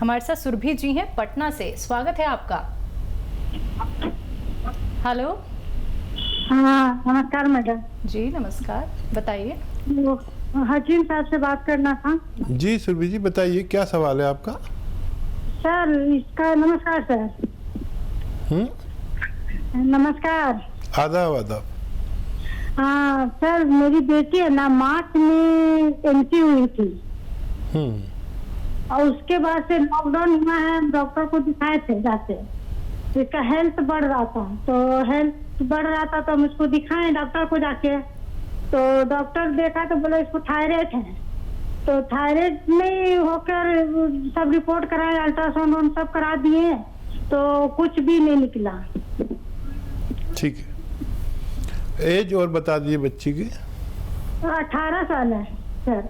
हमारे साथ सुरभि जी हैं पटना से, स्वागत है आपका। हेलो। हाँ नमस्कार मैडम। जी नमस्कार, बताइए। हकीम साहब से बात करना था। जी सुरभि जी बताइए, क्या सवाल है आपका? सर इसका नमस्कार सर। नमस्कार। आदाब आदाब। हाँ सर, मेरी बेटी है ना, मार्च में एंट्री हुई थी और उसके बाद से लॉकडाउन हुआ है, डॉक्टर को दिखाए थे जाते। इसका हेल्थ बढ़ रहा था, तो हेल्थ बढ़ रहा था तो हम इसको दिखाए डॉक्टर को जाके, तो डॉक्टर देखा तो बोला इसको थायराइड है। तो थायराइड में होकर सब रिपोर्ट कराए, अल्ट्रासाउंड सब करा दिए, तो कुछ भी नहीं निकला। ठीक है, एज और बता दिए बच्ची की। 18 साल है सर।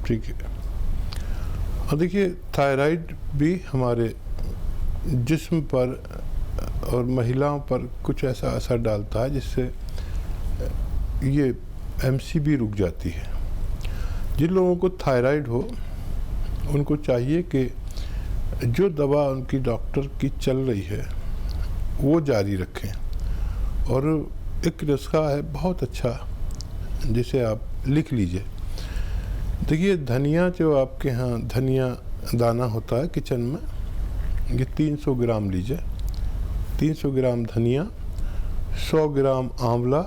ठीक है। और देखिए, थायराइड भी हमारे जिस्म पर और महिलाओं पर कुछ ऐसा असर डालता है जिससे ये एमसीबी रुक जाती है। जिन लोगों को थायराइड हो उनको चाहिए कि जो दवा उनकी डॉक्टर की चल रही है वो जारी रखें। और एक नुस्खा है बहुत अच्छा, जिसे आप लिख लीजिए। देखिए, धनिया जो आपके यहाँ धनिया दाना होता है किचन में, ये 300 ग्राम लीजिए। 300 ग्राम धनिया, 100 ग्राम आंवला,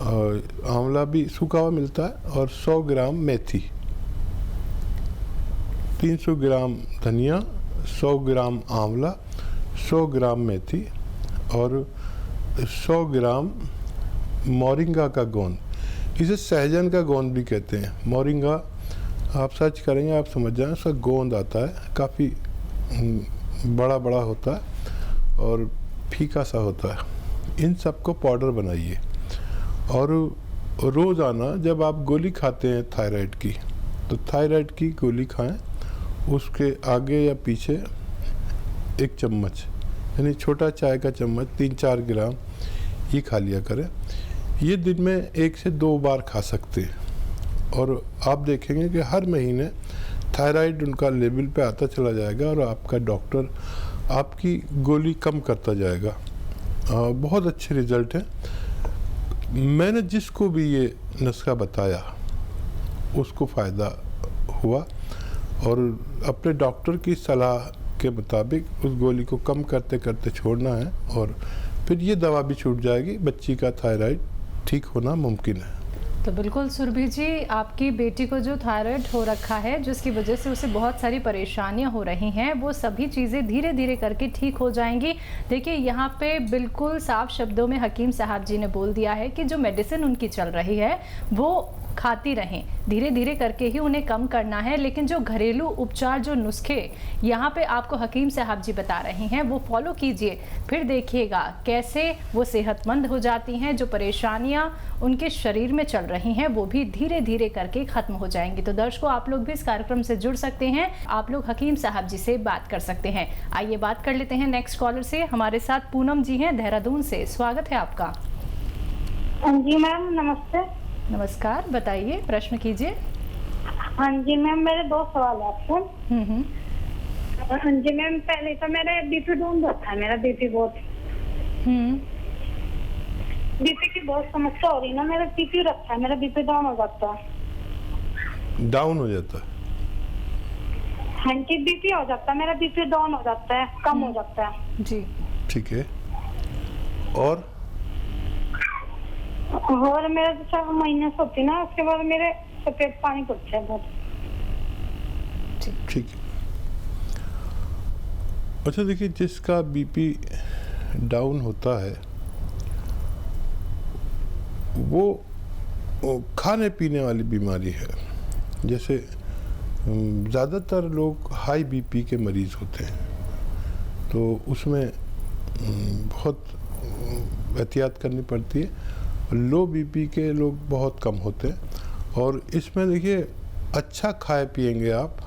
और आंवला भी सूखा हुआ मिलता है, और 100 ग्राम मेथी। 300 ग्राम धनिया, 100 ग्राम आंवला, 100 ग्राम मेथी और 100 ग्राम मोरिंगा का गोंद। इसे सहजन का गोंद भी कहते हैं। मोरिंगा आप सर्च करेंगे आप समझ जाएं, उसका गोंद आता है, काफ़ी बड़ा बड़ा होता है और फीका सा होता है। इन सब को पाउडर बनाइए और रोज़ाना जब आप गोली खाते हैं थायराइड की, तो थायराइड की गोली खाएं, उसके आगे या पीछे 1 चम्मच, यानी छोटा चाय का चम्मच 3-4 ग्राम ये खा लिया करें। ये दिन में 1 से 2 बार खा सकते हैं और आप देखेंगे कि हर महीने थायराइड उनका लेवल पे आता चला जाएगा और आपका डॉक्टर आपकी गोली कम करता जाएगा। बहुत अच्छे रिज़ल्ट हैं। मैंने जिसको भी ये नुस्खा बताया उसको फ़ायदा हुआ और अपने डॉक्टर की सलाह के मुताबिक उस गोली को कम करते करते छोड़ना है और फिर ये दवा भी छूट जाएगी। बच्ची का थायराइड ठीक होना मुमकिन है। तो बिल्कुल सुरभि जी, आपकी बेटी को जो थायराइड हो रखा है, जिसकी वजह से उसे बहुत सारी परेशानियां हो रही हैं, वो सभी चीज़ें धीरे धीरे करके ठीक हो जाएंगी। देखिए, यहाँ पे बिल्कुल साफ शब्दों में हकीम साहब जी ने बोल दिया है कि जो मेडिसिन उनकी चल रही है वो खाती रहें, धीरे धीरे करके ही उन्हें कम करना है। लेकिन जो घरेलू उपचार, जो नुस्खे यहाँ पे आपको हकीम साहब जी बता रही हैं, वो फॉलो कीजिए, फिर देखिएगा कैसे वो सेहतमंद हो जाती हैं। जो परेशानियाँ उनके शरीर में चल रही हैं वो भी धीरे धीरे करके खत्म हो जाएंगी। तो दर्शकों, आप लोग भी इस कार्यक्रम से जुड़ सकते हैं, आप लोग हकीम साहब जी से बात कर सकते हैं। आइए बात कर लेते हैं नेक्स्ट कॉलर से। हमारे साथ पूनम जी हैं देहरादून से, स्वागत है आपका। जी मैम नमस्ते। नमस्कार, बताइए, प्रश्न कीजिए। हाँ जी मैम, मेरे 2 सवाल है आपसे। हाँ जी मैम, पहले तो मेरा बीपी डाउन होता है, मेरा बीपी बहुत बीपी की बहुत समस्या हो रही है ना, मेरा बीपी रखा है, मेरा बीपी डाउन हो जाता है। डाउन हो जाता है? हाँ जी, बीपी हो जाता है, मेरा बीपी डाउन हो जाता है, कम हो जाता है जी। ठीक है। और मेरा जैसे महीने से होती ना, उसके बाद मेरे सफेद पानी पड़ता है बहुत। ठीक है। अच्छा देखिए, जिसका बीपी डाउन होता है वो खाने पीने वाली बीमारी है। जैसे ज़्यादातर लोग हाई बीपी के मरीज़ होते हैं, तो उसमें बहुत एहतियात करनी पड़ती है। लो बीपी के लोग बहुत कम होते हैं और इसमें देखिए, अच्छा खाए पिएंगे आप,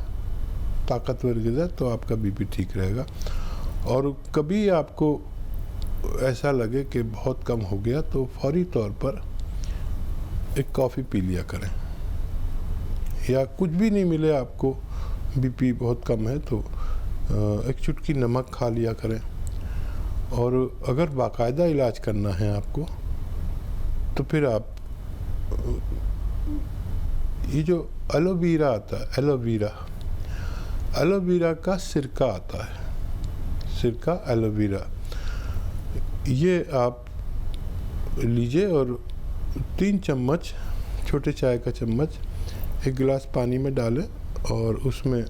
ताकतवर ग़िज़ा, तो आपका बीपी ठीक रहेगा। और कभी आपको ऐसा लगे कि बहुत कम हो गया तो फौरी तौर पर एक कॉफ़ी पी लिया करें, या कुछ भी नहीं मिले आपको बीपी बहुत कम है तो एक चुटकी नमक खा लिया करें। और अगर बाकायदा इलाज करना है आपको तो फिर आप ये जो एलोवेरा आता है, एलोवेरा का सिरका आता है, सिरका एलोवेरा, ये आप लीजिए और 3 चम्मच, छोटे चाय का चम्मच, 1 गिलास पानी में डालें और उसमें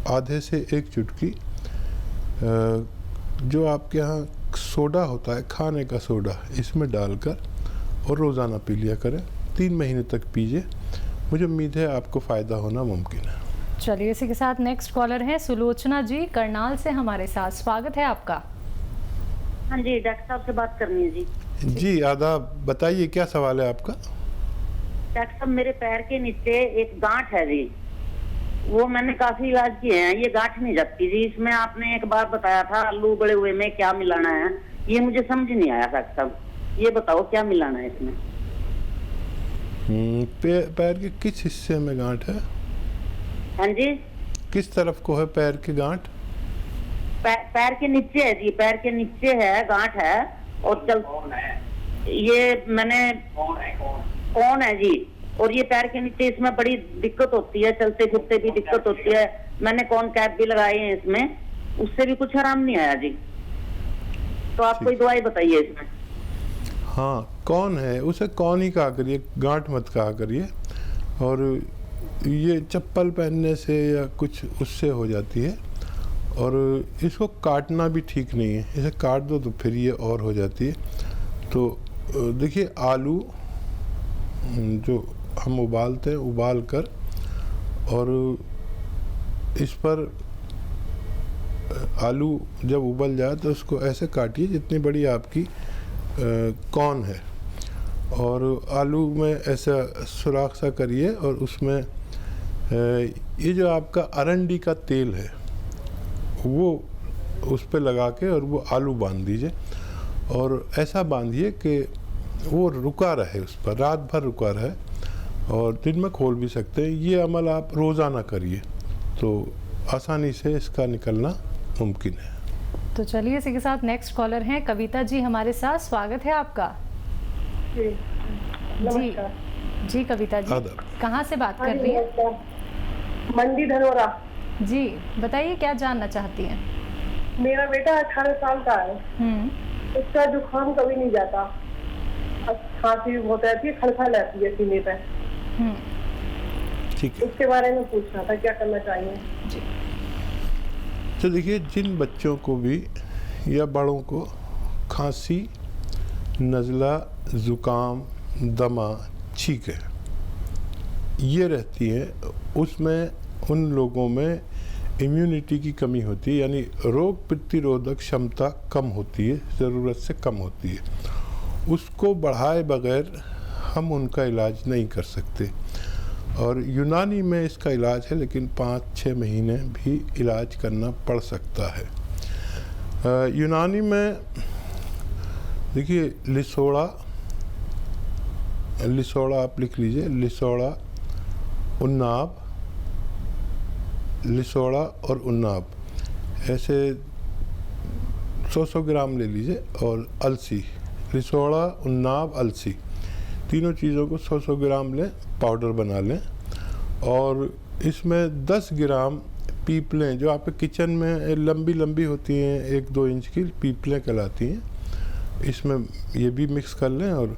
आधे से 1 चुटकी जो आपके यहाँ सोडा होता है, खाने का सोडा, इसमें डालकर और रोज़ाना पी लिया करें। 3 महीने तक पीजिए, मुझे उम्मीद है आपको फ़ायदा होना मुमकिन है। चलिए, इसी के साथ नेक्स्ट कॉलर हैं सुलोचना जी करनाल से हमारे साथ। स्वागत है आपका। हाँ जी, डॉक्टर साहब से बात करनी है जी। जी आदाब, बताइए क्या सवाल है आपका? डॉक्टर साहब, मेरे पैर के नीचे एक गांठ है जी, वो मैंने काफी इलाज किए हैं, ये गांठ नहीं जाती जी। इसमें आपने एक बार बताया था आलू बड़े हुए में क्या मिलाना है, ये मुझे समझ नहीं आया डॉक्टर साहब, ये बताओ क्या मिलाना है इसमें। पैर के किस हिस्से में गांठ है? हाँ जी, किस तरफ को है पैर के गांठ? पैर के नीचे है जी, पैर के नीचे है गांठ है। और चल ये मैंने कौन है जी, और ये पैर के नीचे, इसमें बड़ी दिक्कत होती है, चलते फिरते भी दिक्कत होती है। मैंने कौन कैप भी लगाई है इसमें, उससे भी कुछ आराम नहीं आया जी, तो आप कोई दवाई बताइए इसमें। हाँ, कौन है, उसे कौन ही कहा करिए, गांठ मत कहा करिए। और ये चप्पल पहनने से या कुछ उससे हो जाती है, और इसको काटना भी ठीक नहीं है, इसे काट दो तो फिर ये और हो जाती है। तो देखिए, आलू जो हम उबालते हैं, उबाल कर और इस पर आलू जब उबल जाए तो उसको ऐसे काटिए जितनी बड़ी आपकी कौन है, और आलू में ऐसा सुराख सा करिए और उसमें ये जो आपका अरंडी का तेल है वो उस पर लगा के और वो आलू बांध दीजिए, और ऐसा बांधिए कि वो रुका रहे, उस पर रात भर रुका रहे, और दिन में खोल भी सकते हैं। ये अमल आप रोज़ाना करिए तो आसानी से इसका निकलना मुमकिन है। तो चलिए, इसी के साथ नेक्स्ट कॉलर हैं कविता जी हमारे साथ। स्वागत है आपका। जी जी जी कविता जी, आदाब। कहाँ से बात कर रही हैं? मंडी धनोरा। जी बताइए, क्या जानना चाहती हैं? मेरा बेटा 18 साल का है, उसका जुकाम कभी नहीं जाता, खांसी बहुत रहती है, खलखल रहती है सीने पे। ठीक है, उसके बारे में पूछना था, क्या करना चाहिए? जी तो देखिए, जिन बच्चों को भी या बड़ों को खांसी, नज़ला, ज़ुकाम, दमा, छींकें ये रहती है, उसमें उन लोगों में इम्यूनिटी की कमी होती है, यानी रोग प्रतिरोधक क्षमता कम होती है, ज़रूरत से कम होती है। उसको बढ़ाए बगैर हम उनका इलाज नहीं कर सकते, और यूनानी में इसका इलाज है, लेकिन 5-6 महीने भी इलाज करना पड़ सकता है। यूनानी में देखिए, लिसोड़ा आप लिख लीजिए, लिसोड़ा, उन्नाब, लिसोड़ा और उन्नाब, ऐसे 100 ग्राम ले लीजिए, और अलसी, लिसोड़ा, उन्नाब, अलसी, तीनों चीज़ों को 100 ग्राम लें, पाउडर बना लें, और इसमें 10 ग्राम पीपलें, जो आपके किचन में लंबी लंबी होती हैं, 1-2 इंच की पीपलें कहलाती हैं, इसमें ये भी मिक्स कर लें, और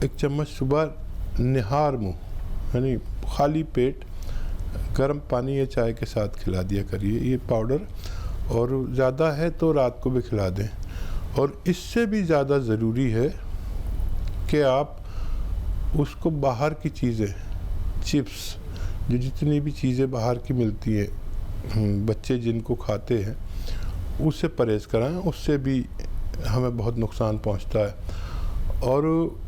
1 चम्मच सुबह निहार मुँह, यानी खाली पेट गर्म पानी या चाय के साथ खिला दिया करिए ये पाउडर, और ज़्यादा है तो रात को भी खिला दें। और इससे भी ज़्यादा ज़रूरी है कि आप उसको बाहर की चीज़ें, चिप्स, जो जितनी भी चीज़ें बाहर की मिलती हैं, बच्चे जिनको खाते हैं, उससे परहेज़ कराएं, उससे भी हमें बहुत नुकसान पहुंचता है। और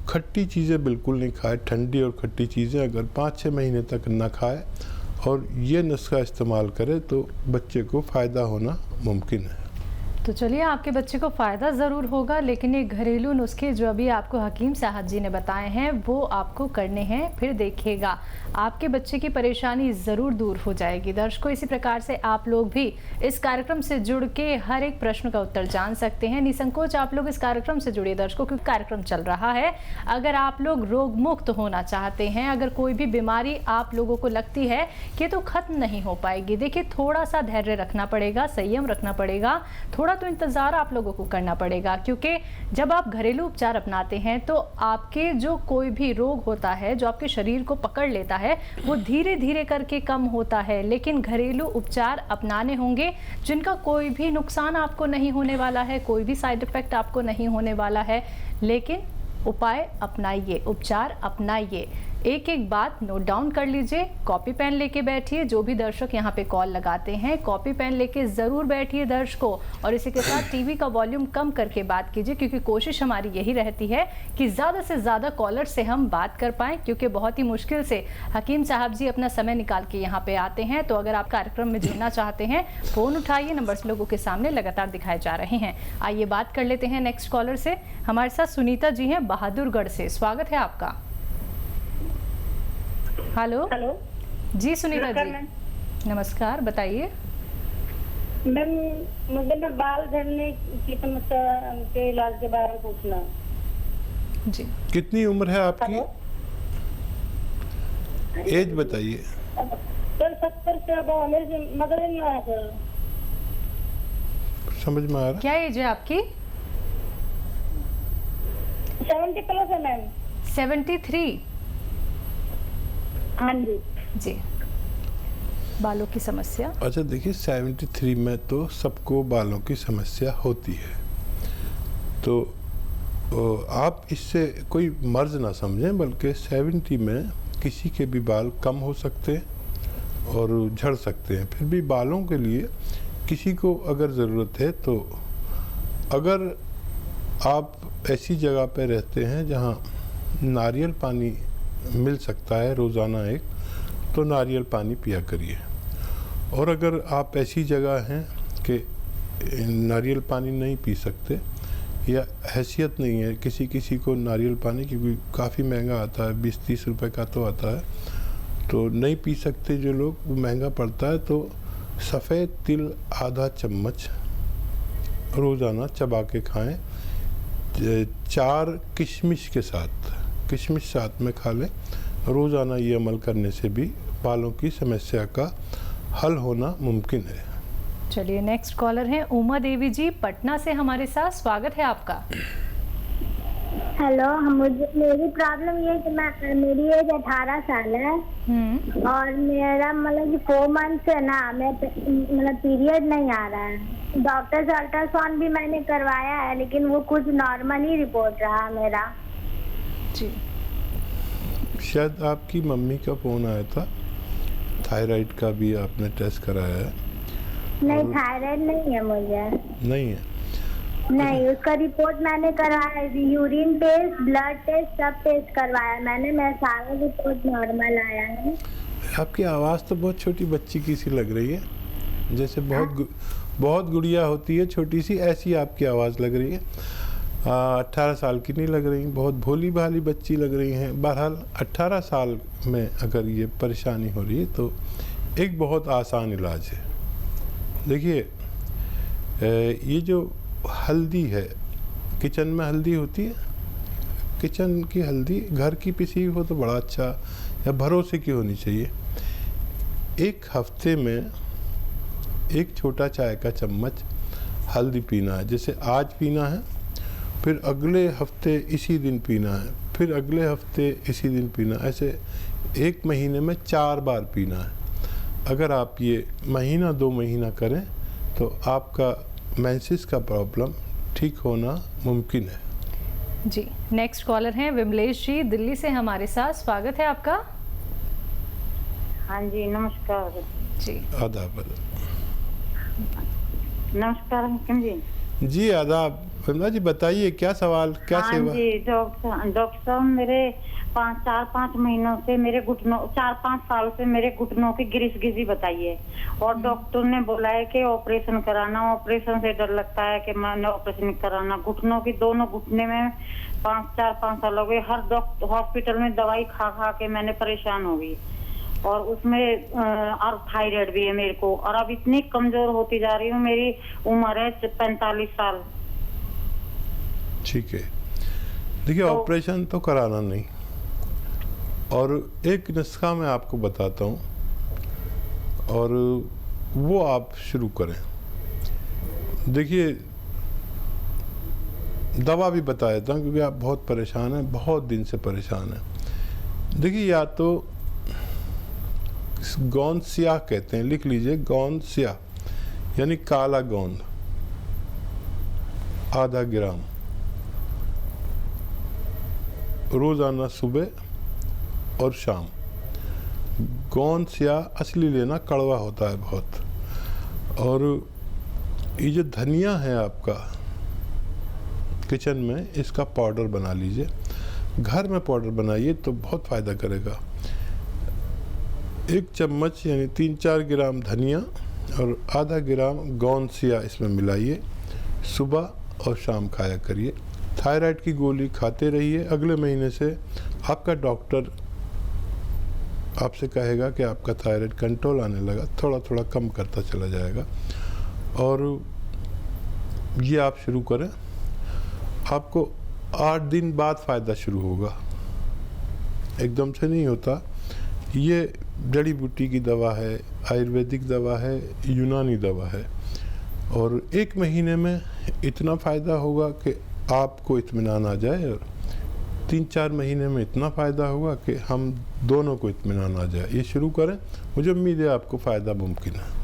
खट्टी चीज़ें बिल्कुल नहीं खाएं, ठंडी और खट्टी चीज़ें अगर 5-6 महीने तक ना खाएं और ये नुस्खा इस्तेमाल करें तो बच्चे को फ़ायदा होना मुमकिन है। तो चलिए, आपके बच्चे को फ़ायदा ज़रूर होगा, लेकिन ये घरेलू नुस्खे जो अभी आपको हकीम साहब जी ने बताए हैं वो आपको करने हैं। फिर देखिएगा आपके बच्चे की परेशानी ज़रूर दूर हो जाएगी। दर्शकों, इसी प्रकार से आप लोग भी इस कार्यक्रम से जुड़ के हर एक प्रश्न का उत्तर जान सकते हैं। निसंकोच आप लोग इस कार्यक्रम से जुड़िए दर्शकों, क्योंकि कार्यक्रम चल रहा है। अगर आप लोग रोग मुक्त होना चाहते हैं, अगर कोई भी बीमारी आप लोगों को लगती है कि तो ख़त्म नहीं हो पाएगी, देखिए थोड़ा सा धैर्य रखना पड़ेगा, संयम रखना पड़ेगा, थोड़ा तो इंतज़ार आप लोगों को करना पड़ेगा। क्योंकि जब आप घरेलू उपचार अपनाते हैं तो आपके जो कोई भी रोग होता है जो आपके शरीर को पकड़ लेता है वो धीरे धीरे करके कम होता है। लेकिन घरेलू उपचार अपनाने होंगे जिनका कोई भी नुकसान आपको नहीं होने वाला है, कोई भी साइड इफ़ेक्ट आपको नहीं होने वाला है। लेकिन उपाय अपनाइए, उपचार अपनाइए। एक एक बात नोट डाउन कर लीजिए, कॉपी पेन लेके बैठिए। जो भी दर्शक यहाँ पे कॉल लगाते हैं, कॉपी पेन लेके ज़रूर बैठिए दर्शकों, और इसी के साथ टीवी का वॉल्यूम कम करके बात कीजिए, क्योंकि कोशिश हमारी यही रहती है कि ज़्यादा से ज़्यादा कॉलर से हम बात कर पाएँ, क्योंकि बहुत ही मुश्किल से हकीम साहब जी अपना समय निकाल के यहाँ पे आते हैं। तो अगर आप कार्यक्रम में जुड़ना चाहते हैं, फ़ोन उठाइए, नंबर्स लोगों के सामने लगातार दिखाए जा रहे हैं। आइए बात कर लेते हैं नेक्स्ट कॉलर से। हमारे साथ सुनीता जी हैं बहादुरगढ़ से, स्वागत है आपका। हेलो हेलो जी सुनीता जी, नमस्कार, बताइए। मैम, मुझे ना बाल झड़ने की समस्या के इलाज के बारे में पूछना जी। कितनी उम्र है आपकी? हेलो? एज बताइए। सर 70 से अब मेरे से मदद नहीं आया सर। समझ में आ रहा? क्या एज है आपकी? 70 प्लस है मैम। 73? हाँ जी जी। बालों की समस्या? अच्छा देखिए, 73 में तो सबको बालों की समस्या होती है, तो आप इससे कोई मर्ज ना समझें, बल्कि 70 में किसी के भी बाल कम हो सकते हैं और झड़ सकते हैं। फिर भी बालों के लिए किसी को अगर ज़रूरत है, तो अगर आप ऐसी जगह पर रहते हैं जहाँ नारियल पानी मिल सकता है रोज़ाना एक, तो नारियल पानी पिया करिए। और अगर आप ऐसी जगह हैं कि नारियल पानी नहीं पी सकते या हैसियत नहीं है, किसी को नारियल पानी क्योंकि काफ़ी महंगा आता है, 20-30 रुपए का तो आता है, तो नहीं पी सकते जो लोग, वो महंगा पड़ता है, तो सफ़ेद तिल आधा चम्मच रोज़ाना चबा के खाएं। 4 किशमिश के साथ, किशमिश साथ में खा लें। रोज़ाना ये अमल करने से भी बालों की समस्या का हल होना मुमकिन है। चलिए, नेक्स्ट कॉलर हैं उमा देवी जी पटना से हमारे साथ, स्वागत है आपका। हेलो, मेरी प्रॉब्लम ये है कि मेरी एज 18 साल है और मेरा मतलब कि 4 मंथ से ना मैं मतलब पीरियड नहीं आ रहा है। डॉक्टर से अल्ट्रासाउंड भी मैंने करवाया है, लेकिन वो कुछ नॉर्मल ही रिपोर्ट रहा मेरा जी। शायद आपकी मम्मी का फ़ोन आया था, थायराइड का भी आपने टेस्ट कराया है? नहीं, थायराइड नहीं है मुझे। नहीं है? नहीं, उसका रिपोर्ट मैंने करवाया, यूरिन टेस्ट, ब्लड टेस्ट, सब टेस्ट करवाया मैंने, मेरा सारा रिपोर्ट नॉर्मल आया है। आपकी आवाज़ तो बहुत छोटी बच्ची की सी लग रही है, जैसे बहुत गुड़िया होती है छोटी सी, ऐसी आपकी आवाज़ लग रही है। 18 साल की नहीं लग रही, बहुत भोली भाली बच्ची लग रही हैं। बहरहाल 18 साल में अगर ये परेशानी हो रही है तो एक बहुत आसान इलाज है। देखिए, ये जो हल्दी है, किचन में हल्दी होती है, किचन की हल्दी घर की पिसी हो तो बड़ा अच्छा, या भरोसे की होनी चाहिए। 1 हफ्ते में 1 छोटा चाय का चम्मच हल्दी पीना है। जैसे आज पीना है, फिर अगले हफ्ते इसी दिन पीना है, फिर अगले हफ्ते इसी दिन पीना, ऐसे 1 महीने में 4 बार पीना है। अगर आप ये महीना 2 महीना करें तो आपका मेंसेस का प्रॉब्लम ठीक होना मुमकिन है। जी, नेक्स्ट कॉलर हैं विमलेश जी दिल्ली से हमारे साथ, स्वागत है आपका। हाँ जी, नमस्कार जी। आदाब। नमस्कार हकीम जी। जी आदाब। विमला जी बताइए, क्या सवाल, क्या हाँ सेवा? जी डॉक्टर साहब, मेरे चार पाँच महीनों से मेरे घुटनों 4-5 साल से मेरे घुटनों की गिरिश बताई है और डॉक्टर ने बोला है कि ऑपरेशन कराना। ऑपरेशन से डर लगता है कि मैंने ऑपरेशन कराना। घुटनों की दोनों घुटने में 5 साल हो गए। हर डॉक्टर हॉस्पिटल में दवाई खा खा के मैंने परेशान हो गई और उसमें और थायराइड भी है मेरे को और अब इतनी कमजोर होती जा रही हूँ। मेरी उम्र है 45 साल। ठीक है, देखिए ऑपरेशन तो कराना नहीं और एक नुस्खा मैं आपको बताता हूँ और वो आप शुरू करें। देखिए दवा भी बता देता हूँ क्योंकि आप बहुत परेशान हैं, बहुत दिन से परेशान हैं। देखिए या तो गोंद स्याह कहते हैं, लिख लीजिए गोंद स्याह यानी काला गोंद आधा ग्राम रोजाना सुबह और शाम। गोंद स्याह असली लेना, कड़वा होता है बहुत। और ये जो धनिया है आपका किचन में, इसका पाउडर बना लीजिए। घर में पाउडर बनाइए तो बहुत फ़ायदा करेगा। 1 चम्मच यानी 3-4 ग्राम धनिया और आधा ग्राम गोंद स्याह इसमें मिलाइए। सुबह और शाम खाया करिए। थायराइड की गोली खाते रहिए। अगले महीने से आपका डॉक्टर आपसे कहेगा कि आपका थायराइड कंट्रोल आने लगा, थोड़ा थोड़ा कम करता चला जाएगा। और ये आप शुरू करें, आपको 8 दिन बाद फ़ायदा शुरू होगा, एकदम से नहीं होता। ये जड़ी बूटी की दवा है, आयुर्वेदिक दवा है, यूनानी दवा है और 1 महीने में इतना फ़ायदा होगा कि आपको इत्मीनान आ जाए और 3-4 महीने में इतना फ़ायदा होगा कि हम दोनों को इत्मीनान आ जाए। ये शुरू करें, मुझे उम्मीद है आपको फ़ायदा मुमकिन है।